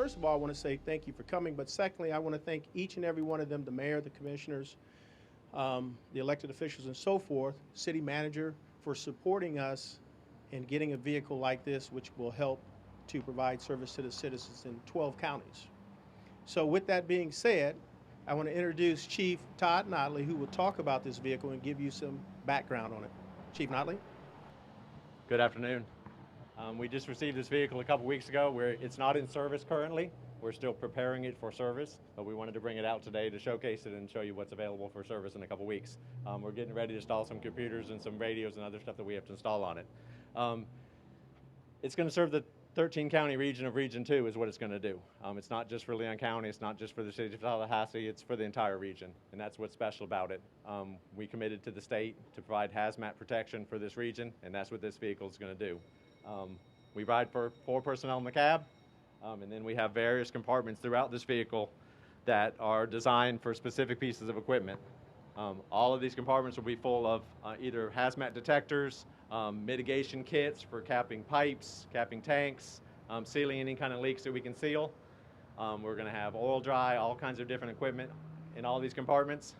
First of all, I want to say thank you for coming, but secondly, I want to thank each and every one of them, the mayor, the commissioners, the elected officials and so forth, city manager, for supporting us in getting a vehicle like this, which will help to provide service to the citizens in 12 counties. So with that being said, I want to introduce Chief Todd Notley, who will talk about this vehicle and give you some background on it. Chief Notley. Good afternoon. We just received this vehicle a couple weeks ago. It's not in service currently. We're still preparing it for service, but we wanted to bring it out today to showcase it and show you what's available for service in a couple weeks. We're getting ready to install some computers and some radios and other stuff that we have to install on it. It's going to serve the 13 county region of Region 2 is what it's going to do. It's not just for Leon County, it's not just for the city of Tallahassee, it's for the entire region, and that's what's special about it. We committed to the state to provide hazmat protection for this region, and that's what this vehicle is going to do. We ride for 4 personnel in the cab, and then we have various compartments throughout this vehicle that are designed for specific pieces of equipment. All of these compartments will be full of either hazmat detectors, mitigation kits for capping pipes, capping tanks, sealing any kind of leaks that we can seal. We're going to have oil dry, all kinds of different equipment in all these compartments.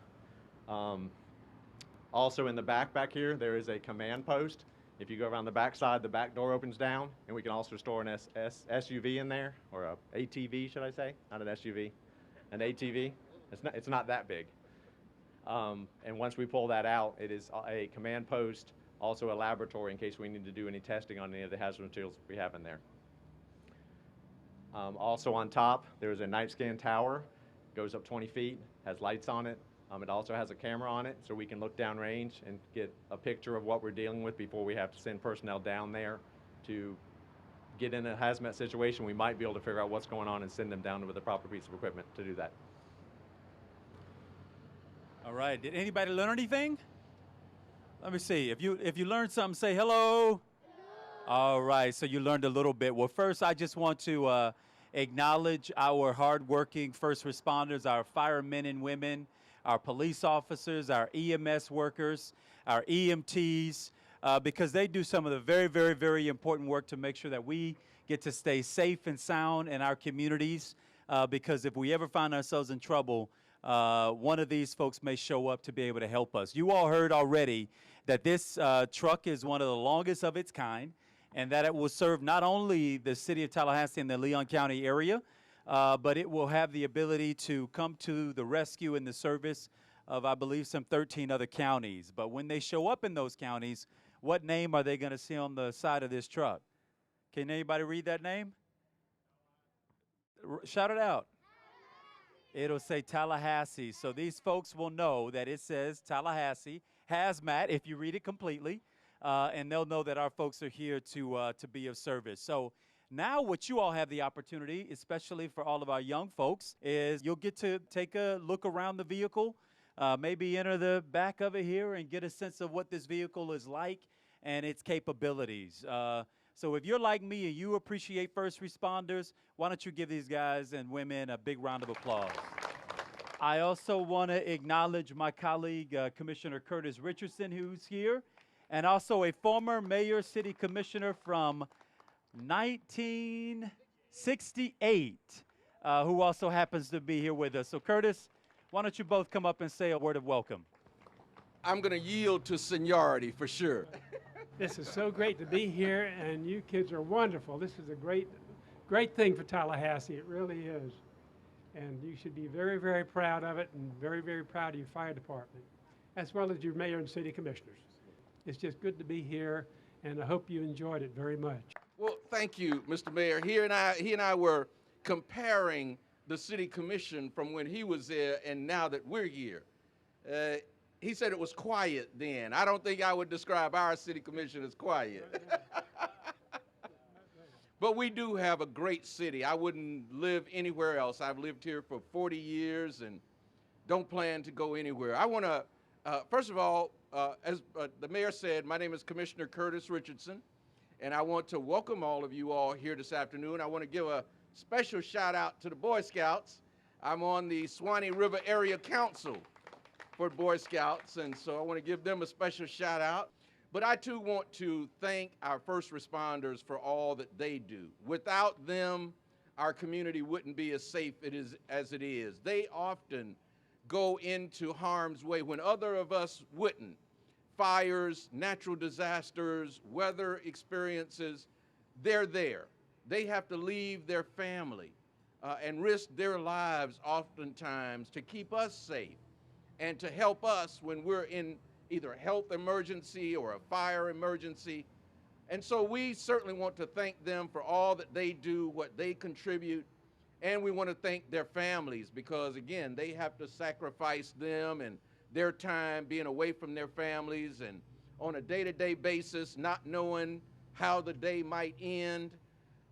Also in the back here, there is a command post. If you go around the back side, the back door opens down, and we can also store an SUV in there, or a ATV, should I say? Not an SUV, an ATV. It's not that big. And once we pull that out, it is a command post, also a laboratory in case we need to do any testing on any of the hazardous materials we have in there. Also on top, there's a night scan tower, goes up 20 feet, has lights on it. It also has a camera on it, so we can look downrange and get a picture of what we're dealing with before we have to send personnel down there to get in a hazmat situation. We might be able to figure out what's going on and send them down with a proper piece of equipment to do that. All right, did anybody learn anything? Let me see, if you learned something, say hello. All right, so you learned a little bit. Well, first I just want to acknowledge our hardworking first responders, our firemen and women, our police officers, our EMS workers, our EMTs, because they do some of the very, very, very important work to make sure that we get to stay safe and sound in our communities, because if we ever find ourselves in trouble, one of these folks may show up to be able to help us. You all heard already that this truck is one of the longest of its kind, and that it will serve not only the city of Tallahassee and the Leon County area, but it will have the ability to come to the rescue and the service of, I believe, some 13 other counties. But when they show up in those counties, what name are they going to see on the side of this truck? Can anybody read that name? Shout it out. It'll say Tallahassee. So these folks will know that it says Tallahassee, HazMat, if you read it completely, and they'll know that our folks are here to be of service. So now what you all have the opportunity, especially for all of our young folks, is you'll get to take a look around the vehicle, maybe enter the back of it here and get a sense of what this vehicle is like and its capabilities. So if you're like me and you appreciate first responders, why don't you give these guys and women a big round of applause. I also want to acknowledge my colleague, Commissioner Curtis Richardson, who's here, and also a former mayor city commissioner from 1968, who also happens to be here with us. So Curtis, why don't you both come up and say a word of welcome. I'm going to yield to seniority for sure. This is so great to be here, and you kids are wonderful. This is a great thing for Tallahassee. It really is. And you should be very, very proud of it, and very, very proud of your fire department, as well as your mayor and city commissioners. It's just good to be here, and I hope you enjoyed it very much. Well, thank you, Mr. Mayor. He and I were comparing the city commission from when he was there and now that we're here. He said it was quiet then. I don't think I would describe our city commission as quiet. But we do have a great city. I wouldn't live anywhere else. I've lived here for 40 years and don't plan to go anywhere. I want to, first of all, as the mayor said, my name is Commissioner Curtis Richardson, and I want to welcome all of you all here this afternoon. I want to give a special shout out to the Boy Scouts. I'm on the Swanee River Area Council for Boy Scouts, and so I want to give them a special shout out. But I too want to thank our first responders for all that they do. Without them, our community wouldn't be as safe as it is. They often go into harm's way when other of us wouldn't. Fires, natural disasters, weather experiences, they're there. They have to leave their family and risk their lives oftentimes to keep us safe and to help us when we're in either a health emergency or a fire emergency. And so we certainly want to thank them for all that they do, what they contribute, and we want to thank their families because, again, they have to sacrifice them and their time being away from their families and on a day-to-day basis, not knowing how the day might end.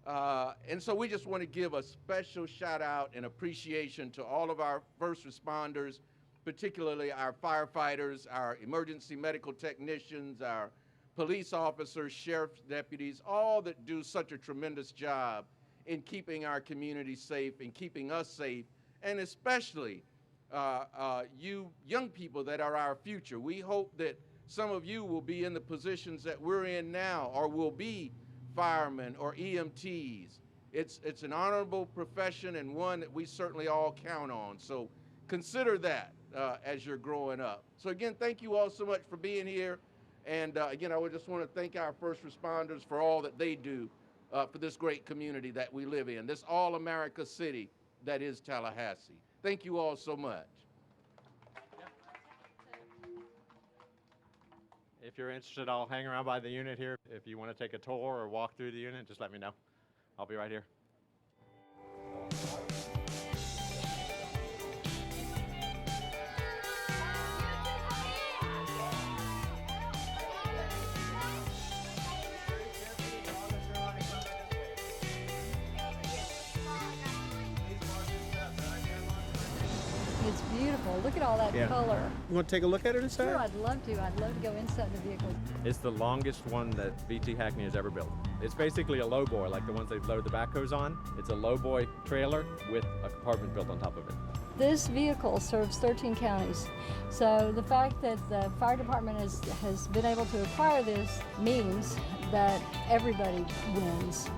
And so we just want to give a special shout out and appreciation to all of our first responders, particularly our firefighters, our emergency medical technicians, our police officers, sheriff's deputies, all that do such a tremendous job in keeping our community safe and keeping us safe, and especially you young people that are our future. We hope that some of you will be in the positions that we're in now or will be firemen or EMTs. It's an honorable profession and one that we certainly all count on. So consider that as you're growing up. So again, thank you all so much for being here. And again, I would just want to thank our first responders for all that they do for this great community that we live in, this all-America city that is Tallahassee. Thank you all so much. If you're interested, I'll hang around by the unit here. If you want to take a tour or walk through the unit, just let me know. I'll be right here. It's beautiful. Look at all that color. You want to take a look at it inside? Sure, I'd love to. I'd love to go inside the vehicle. It's the longest one that VT Hackney has ever built. It's basically a lowboy, like the ones they've loaded the backhoes on. It's a lowboy trailer with a compartment built on top of it. This vehicle serves 13 counties. So the fact that the fire department has been able to acquire this means that everybody wins.